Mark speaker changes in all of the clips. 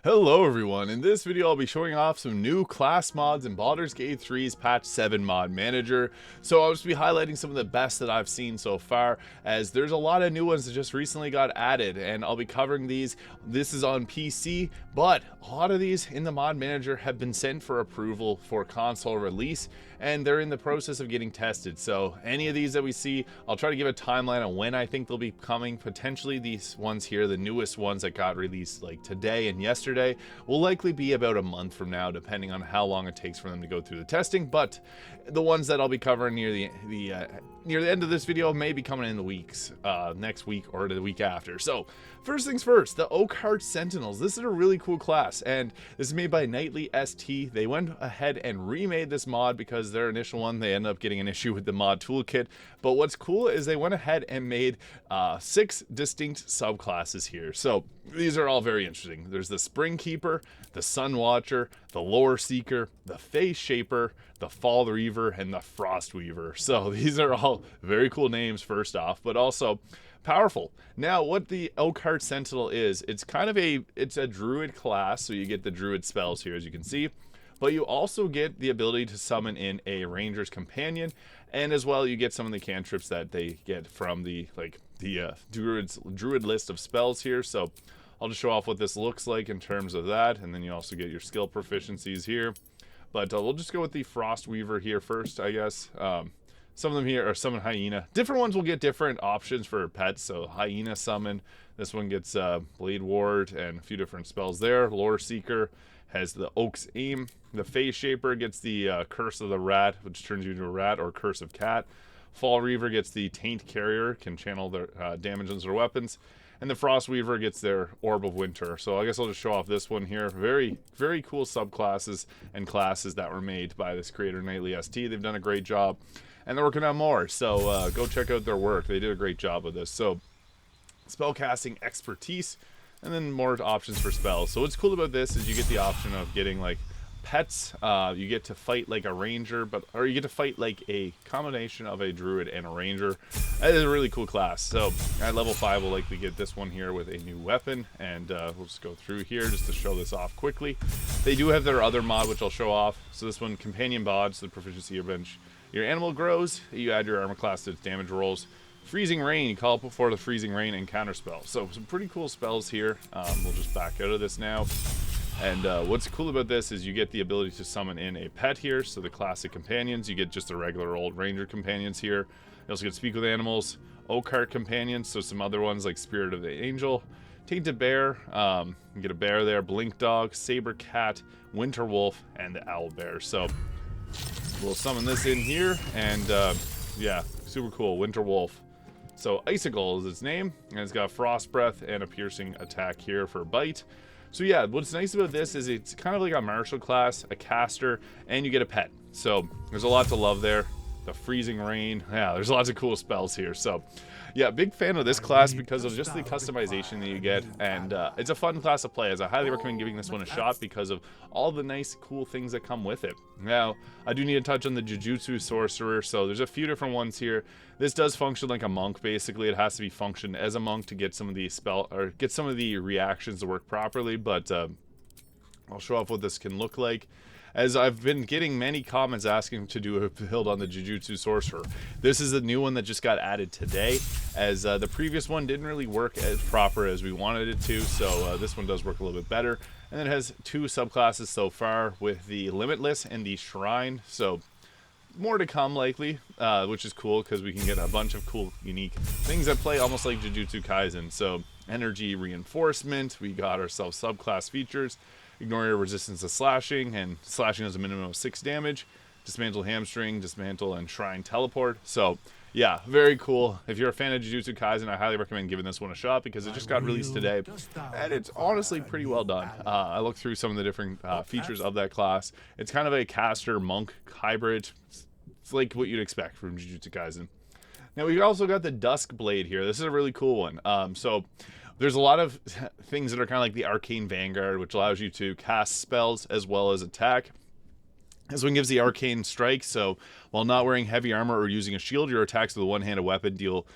Speaker 1: Hello everyone, in this video I'll be showing off some new class mods in Baldur's Gate 3's patch 7 mod manager. So I'll just be highlighting some of the best that I've seen so far, as there's a lot of new ones that just recently got added, and I'll be covering these. This is on PC, but a lot of these in the mod manager have been sent for approval for console release, and they're in the process of getting tested. So any of these that we see, I'll try to give a timeline on when I think they'll be coming. Potentially these ones here, the newest ones that got released like today and yesterday, will likely be about a month from now, depending on how long it takes for them to go through the testing. But the ones that I'll be covering near the end of this video may be coming in the weeks, next week or the week after. So first things first, the Oakheart Sentinels. This is a really cool class, and this is made by Nightly ST. They went ahead and remade this mod because their initial one, they ended up getting an issue with the mod toolkit. But what's cool is they went ahead and made 6 distinct subclasses here. So these are all very interesting. There's the Spring Keeper, the Sun Watcher, the Lore Seeker, the Face Shaper, the Fall Reaver, and the Frost Weaver. So these are all very cool names first off, but also powerful. Now what the Oakheart Sentinel is, it's a druid class, so you get the druid spells here as you can see, but you also get the ability to summon in a ranger's companion, and as well you get some of the cantrips that they get from the druid list of spells here. So I'll just show off what this looks like in terms of that, and then you also get your skill proficiencies here. But we'll just go with the Frost Weaver here first, I guess. Some of them here are summon Hyena. Different ones will get different options for pets. So Hyena summon. This one gets Blade Ward and a few different spells there. Lore Seeker has the Oak's Aim. The Face Shaper gets the Curse of the Rat, which turns you into a rat, or Curse of Cat. Fall Reaver gets the Taint Carrier, can channel their damage into their weapons. And the Frost Weaver gets their Orb of Winter. So I guess I'll just show off this one here. Very, very cool subclasses and classes that were made by this creator, Nightly ST. They've done a great job, and they're working on more. So go check out their work. They did a great job with this. So spellcasting expertise, and then more options for spells. So what's cool about this is you get the option of getting like pets. You get to fight like a ranger, or you get to fight like a combination of a druid and a ranger. That is a really cool class. So at level 5 we'll likely get this one here with a new weapon, and we'll just go through here just to show this off quickly. They do have their other mod, which I'll show off. So this one, companion mod, so the proficiency your bench. Your animal grows, you add your armor class to its damage rolls. Freezing Rain, you call up before the Freezing Rain and counter spell. So some pretty cool spells here. We'll just back out of this now. And what's cool about this is you get the ability to summon in a pet here. So the classic companions, you get just the regular old ranger companions here. You also get Speak with Animals, Oakheart companions, so some other ones like Spirit of the Angel, Tainted Bear, you get a bear there, Blink Dog, Saber Cat, Winter Wolf, and the Owl Bear. So we'll summon this in here, and yeah, super cool, Winter Wolf. So Icicle is its name, and it's got Frost Breath and a piercing attack here for bite. So yeah, what's nice about this is it's kind of like a martial class, a caster, and you get a pet. So there's a lot to love there. The Freezing Rain, yeah, there's lots of cool spells here. So yeah, big fan of this class because of just the customization that you get, and it's a fun class to play. As I highly recommend giving this one a shot because of all the nice cool things that come with it. Now I do need to touch on the Jujutsu sorcerer. So there's a few different ones here. This does function like a monk. Basically it has to be functioned as a monk to get some of the get some of the reactions to work properly, but I'll show off what this can look like, as I've been getting many comments asking to do a build on the Jujutsu Sorcerer. This is a new one that just got added today, as the previous one didn't really work as proper as we wanted it to, so this one does work a little bit better. And then it has 2 subclasses so far, with the Limitless and the Shrine, so more to come likely, which is cool because we can get a bunch of cool unique things that play almost like Jujutsu Kaisen. So energy reinforcement, we got ourselves subclass features. Ignore your resistance to slashing, and slashing has a minimum of 6 damage. Dismantle Hamstring, Dismantle, and Shrine Teleport. So yeah, very cool. If you're a fan of Jujutsu Kaisen, I highly recommend giving this one a shot because it just got released today, and it's honestly pretty well done. I looked through some of the different features of that class. It's kind of a caster monk hybrid. It's like what you'd expect from Jujutsu Kaisen. Now we also got the Duskblade here. This is a really cool one. So there's a lot of things that are kind of like the Arcane Vanguard, which allows you to cast spells as well as attack. This one gives the Arcane Strike, so while not wearing heavy armor or using a shield, your attacks with a one-handed weapon deal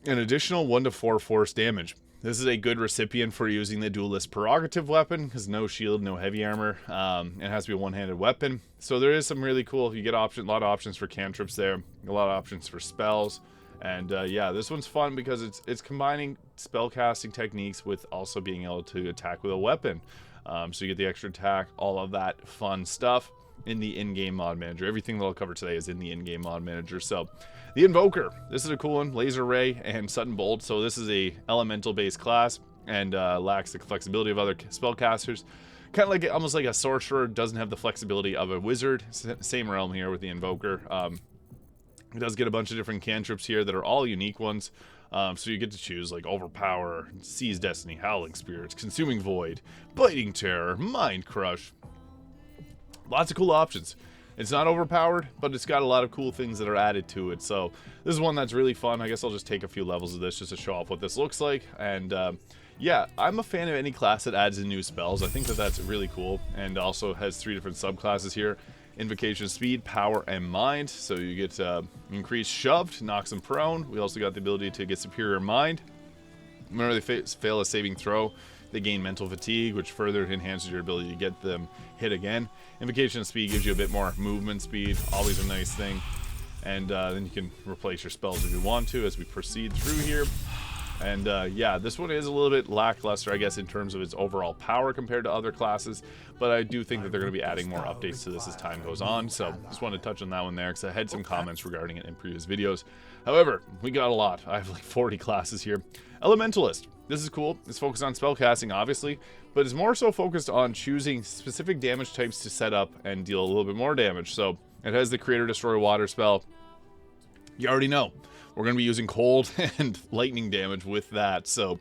Speaker 1: an additional 1 to 4 force damage. This is a good recipient for using the duelist prerogative weapon, because no shield, no heavy armor. It has to be a one-handed weapon. So there is some really cool, you get a lot of options for cantrips there, a lot of options for spells. And yeah, this one's fun because it's combining spell casting techniques with also being able to attack with a weapon. So you get the extra attack, all of that fun stuff in the in-game mod manager. Everything that I'll cover today is in the in-game mod manager. So the Invoker, this is a cool one, laser ray and sudden bolt. So this is a elemental based class and lacks the flexibility of other spellcasters. Kind of like almost like a sorcerer, doesn't have the flexibility of a wizard. Same realm here with the Invoker. It does get a bunch of different cantrips here that are all unique ones. So you get to choose like Overpower, Seize Destiny, Howling Spirits, Consuming Void, Biting Terror, Mind Crush. Lots of cool options. It's not overpowered, but it's got a lot of cool things that are added to it. So this is one that's really fun. I guess I'll just take a few levels of this just to show off what this looks like. And yeah, I'm a fan of any class that adds in new spells. I think that that's really cool, and also has 3 different subclasses here. Invocation speed, power, and mind. So you get increased shoved, knocks them prone. We also got the ability to get superior mind. Whenever they fail a saving throw, they gain mental fatigue, which further enhances your ability to get them hit again. Invocation speed gives you a bit more movement speed, always a nice thing. And then you can replace your spells if you want to as we proceed through here. And yeah, this one is a little bit lackluster, I guess, in terms of its overall power compared to other classes. But I do think that they're going to be adding more updates to this as time goes on. So just wanted to touch on that one there because I had some comments regarding it in previous videos. However, we got a lot. I have like 40 classes here. Elementalist. This is cool. It's focused on spellcasting, obviously, but it's more so focused on choosing specific damage types to set up and deal a little bit more damage. So it has the Creator Destroy Water spell. You already know. We're going to be using cold and lightning damage with that. So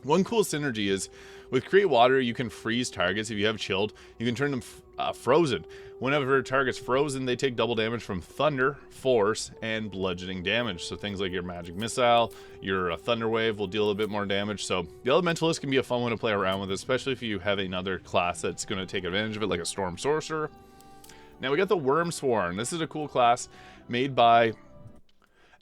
Speaker 1: one cool synergy is with Create Water, you can freeze targets. If you have chilled, you can turn them frozen. Whenever a target's frozen, they take double damage from thunder, force, and bludgeoning damage. So things like your magic missile, your thunder wave will deal a bit more damage. So the Elementalist can be a fun one to play around with, especially if you have another class that's going to take advantage of it, like a Storm Sorcerer. Now we got the Wormsworn. This is a cool class made by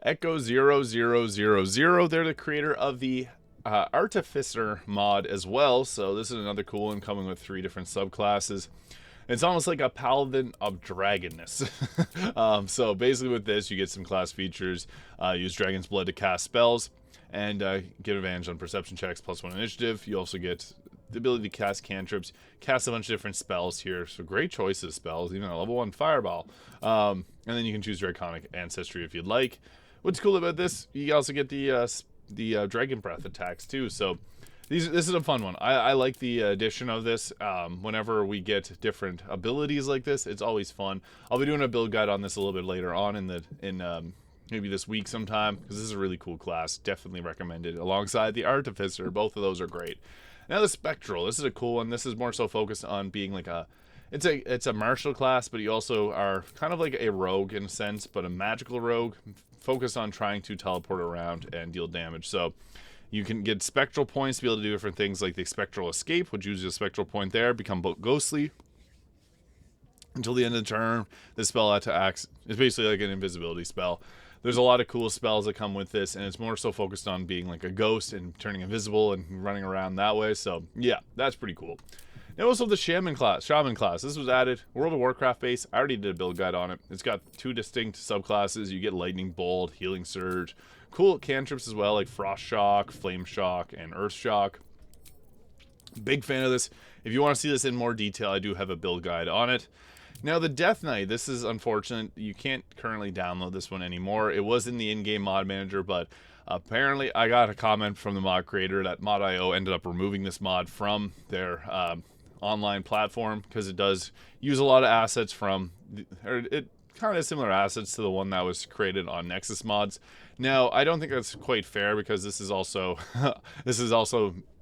Speaker 1: Echo 0000. They're the creator of the Artificer mod as well. So this is another cool one coming with 3 different subclasses. It's almost like a paladin of dragonness. So basically with this, you get some class features. Use Dragon's Blood to cast spells and get advantage on perception checks, +1 initiative. You also get the ability to cast cantrips, cast a bunch of different spells here. So great choice of spells, even a level 1 fireball. And then you can choose Draconic Ancestry if you'd like. What's cool about this, you also get the Dragon Breath attacks too. So this is a fun one. I like the addition of this. Whenever we get different abilities like this, it's always fun. I'll be doing a build guide on this a little bit later on in maybe this week sometime, because this is a really cool class. Definitely recommend it alongside the Artificer. Both of those are great. Now the Spectral. This is a cool one. This is more so focused on being like it's a martial class, but you also are kind of like a rogue in a sense, but a magical rogue focused on trying to teleport around and deal damage. So you can get spectral points to be able to do different things, like the Spectral Escape, which uses a spectral point there, become ghostly. Until the end of the turn, the spell acts is basically like an invisibility spell. There's a lot of cool spells that come with this, and it's more so focused on being like a ghost and turning invisible and running around that way. So yeah, that's pretty cool. And also the Shaman class. This was added, World of Warcraft base. I already did a build guide on it. It's got 2 distinct subclasses. You get Lightning Bolt, Healing Surge, cool cantrips as well, like Frost Shock, Flame Shock, and Earth Shock. Big fan of this. If you want to see this in more detail, I do have a build guide on it. Now the Death Knight, this is unfortunate. You can't currently download this one anymore. It was in the in-game mod manager, but apparently I got a comment from the mod creator that Mod.io ended up removing this mod from their online platform because it does use a lot of assets from, it kind of similar assets to the one that was created on Nexus mods. Now I don't think that's quite fair, because this is also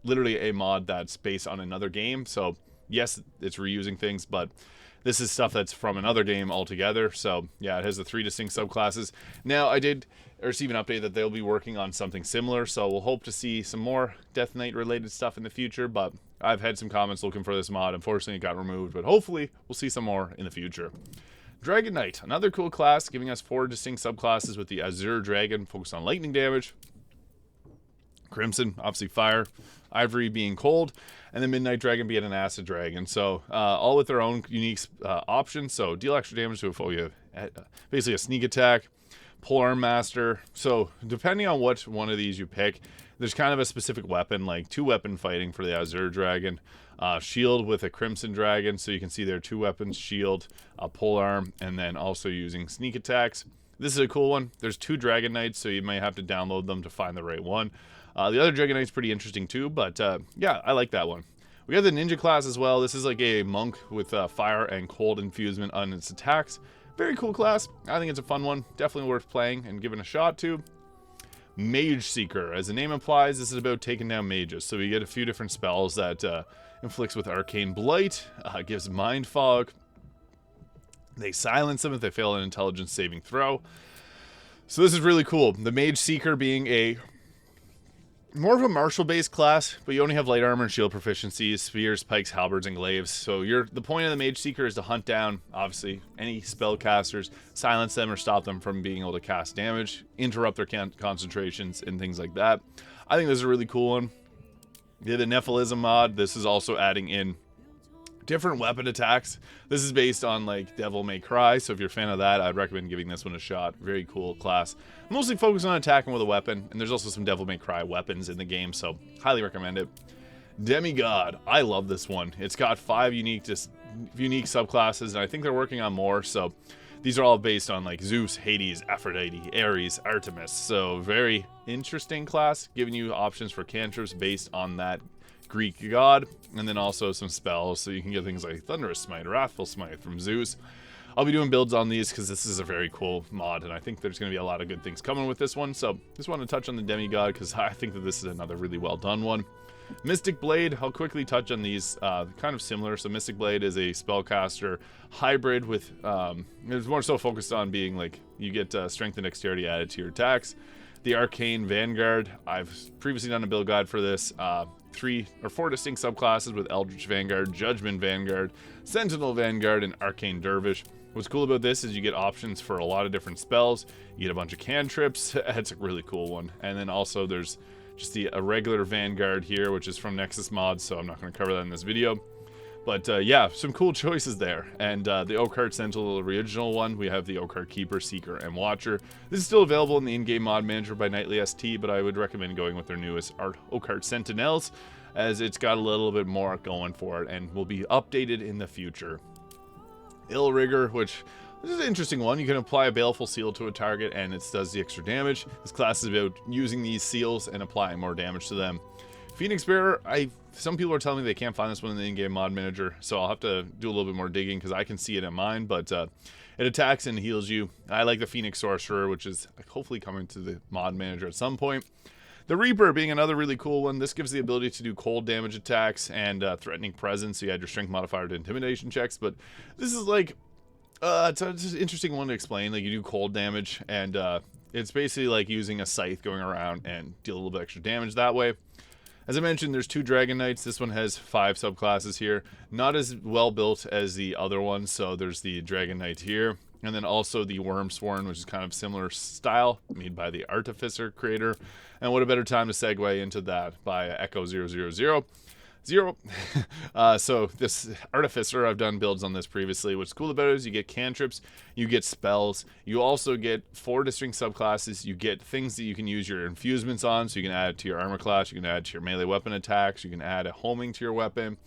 Speaker 1: literally a mod that's based on another game. So yes, it's reusing things, but this is stuff that's from another game altogether. So yeah, it has the 3 distinct subclasses. Now I did receive an update that they'll be working on something similar, so we'll hope to see some more Death Knight related stuff in the future. But I've had some comments looking for this mod. Unfortunately, it got removed, but hopefully we'll see some more in the future. Dragon Knight, another cool class, giving us 4 distinct subclasses with the Azure Dragon, focused on lightning damage. Crimson, obviously fire, Ivory being cold, and then Midnight Dragon being an acid dragon. So all with their own unique options. So deal extra damage to a foe. You have basically a sneak attack, Polearm Master. So depending on which one of these you pick, there's kind of a specific weapon, like 2-weapon fighting for the Azure Dragon. Shield with a Crimson Dragon, so you can see there 2 weapons, shield, polearm, and then also using sneak attacks. This is a cool one. There's 2 Dragon Knights, so you may have to download them to find the right one. The other Dragon Knight's pretty interesting too, but yeah, I like that one. We got the Ninja class as well. This is like a monk with fire and cold infusement on its attacks. Very cool class. I think it's a fun one. Definitely worth playing and giving a shot to. Mage Seeker. As the name implies, this is about taking down mages. So we get a few different spells that inflicts with Arcane Blight, gives Mind Fog. They silence them if they fail an intelligence saving throw. So this is really cool. The Mage Seeker being a more of a martial-based class, but you only have light armor and shield proficiencies, spears, pikes, halberds, and glaives. So the point of the Mage Seeker is to hunt down, obviously, any spellcasters, silence them or stop them from being able to cast damage, interrupt their concentrations, and things like that. I think this is a really cool one. The Nephilism mod, this is also adding in different weapon attacks. This is based on like Devil May Cry, so if you're a fan of that, I'd recommend giving this one a shot. Very cool class. Mostly focused on attacking with a weapon, and there's also some Devil May Cry weapons in the game, so highly recommend it. Demigod, I love this one. It's got 5 unique subclasses, and I think they're working on more, so these are all based on like Zeus, Hades, Aphrodite, Ares, Artemis, so very interesting class, giving you options for cantrips based on that Greek god, and then also some spells, so you can get things like Thunderous Smite, Wrathful Smite from Zeus. I'll be doing builds on these because this is a very cool mod, and I think there's going to be a lot of good things coming with this one, so just want to touch on the Demigod because I think that this is another really well done one. Mystic Blade, I'll quickly touch on these, kind of similar. So Mystic Blade is a spellcaster hybrid with, it's more so focused on being like, you get strength and dexterity added to your attacks. The Arcane Vanguard, I've previously done a build guide for this. 3 or 4 distinct subclasses with Eldritch Vanguard, Judgment Vanguard, Sentinel Vanguard, and Arcane Dervish. What's cool about this is you get options for a lot of different spells. You get a bunch of cantrips. It's a really cool one. And then also there's just a regular Vanguard here, which is from Nexus mods, so I'm not going to cover that in this video. But yeah, some cool choices there. And the Oakheart Sentinel original one, we have the Oakheart Keeper, Seeker, and Watcher. This is still available in the in-game mod manager by Nightly ST, but I would recommend going with their newest Oakheart Sentinels, as it's got a little bit more going for it and will be updated in the future. Illrigger, which this is an interesting one. You can apply a Baleful Seal to a target and it does the extra damage. This class is about using these seals and applying more damage to them. Phoenix Bearer, some people are telling me they can't find this one in the in-game mod manager, so I'll have to do a little bit more digging because I can see it in mine, but it attacks and heals you. I like the Phoenix Sorcerer, which is hopefully coming to the mod manager at some point. The Reaper being another really cool one. This gives the ability to do cold damage attacks and threatening presence, so you add your strength modifier to intimidation checks, but this is like, it's an interesting one to explain. Like, you do cold damage, and it's basically like using a scythe going around and deal a little bit extra damage that way. As I mentioned, there's 2 Dragon Knights. This one has 5 subclasses here. Not as well built as the other one, so there's the Dragon Knight here. And then also the Wormsworn, which is kind of similar style, made by the Artificer creator. And what a better time to segue into that by Echo 000. So this Artificer, I've done builds on this previously. What's cool about it is you get cantrips, you get spells, you also get 4 distinct subclasses, you get things that you can use your infusements on, so you can add it to your armor class, you can add to your melee weapon attacks, you can add a homing to your weapon,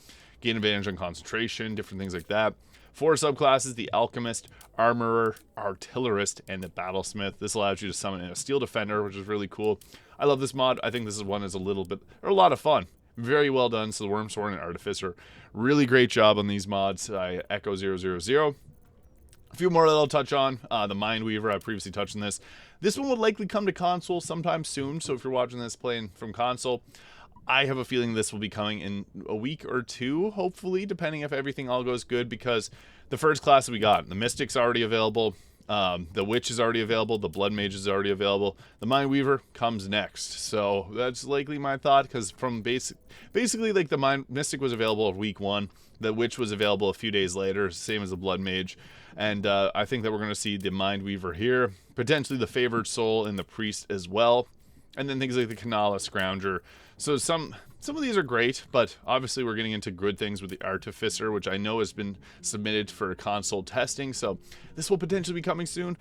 Speaker 1: gain advantage on concentration, different things like that. 4 subclasses: the Alchemist, Armorer, Artillerist, and the Battlesmith. This allows you to summon a Steel Defender, which is really cool. I love this mod. I think this is one that's a lot of fun. Very well done. So the Wormsworn and Artificer, really great job on these mods. Echo 000. A few more that I'll touch on. The Mindweaver, I previously touched on this. This one will likely come to console sometime soon. So if you're watching this playing from console, I have a feeling this will be coming in a week or 2, hopefully, depending if everything all goes good, because the first class we got, the Mystic's already available. The Witch is already available. The Blood Mage is already available. The Mindweaver comes next. So that's likely my thought, because from basically like the Mystic was available week 1. The Witch was available a few days later, same as the Blood Mage. And I think that we're going to see the Mindweaver here. Potentially the Favored Soul and the Priest as well. and then things like the Kanala Scrounger. So some of these are great, but obviously we're getting into good things with the Artificer, which I know has been submitted for console testing, so this will potentially be coming soon.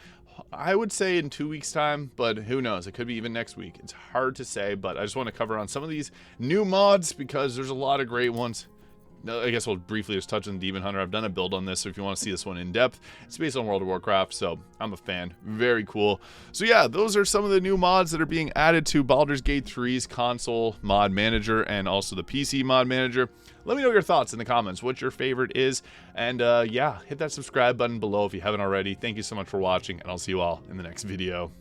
Speaker 1: I would say in 2 weeks time, but who knows, it could be even next week. It's hard to say, but I just want to cover on some of these new mods because there's a lot of great ones. I guess we'll briefly just touch on Demon Hunter. I've done a build on this, so if you want to see this one in depth, it's based on World of Warcraft, so I'm a fan. Very cool. So yeah, those are some of the new mods that are being added to Baldur's Gate 3's console mod manager and also the PC mod manager. Let me know your thoughts in the comments, what your favorite is, and yeah, hit that subscribe button below if you haven't already. Thank you so much for watching, and I'll see you all in the next video.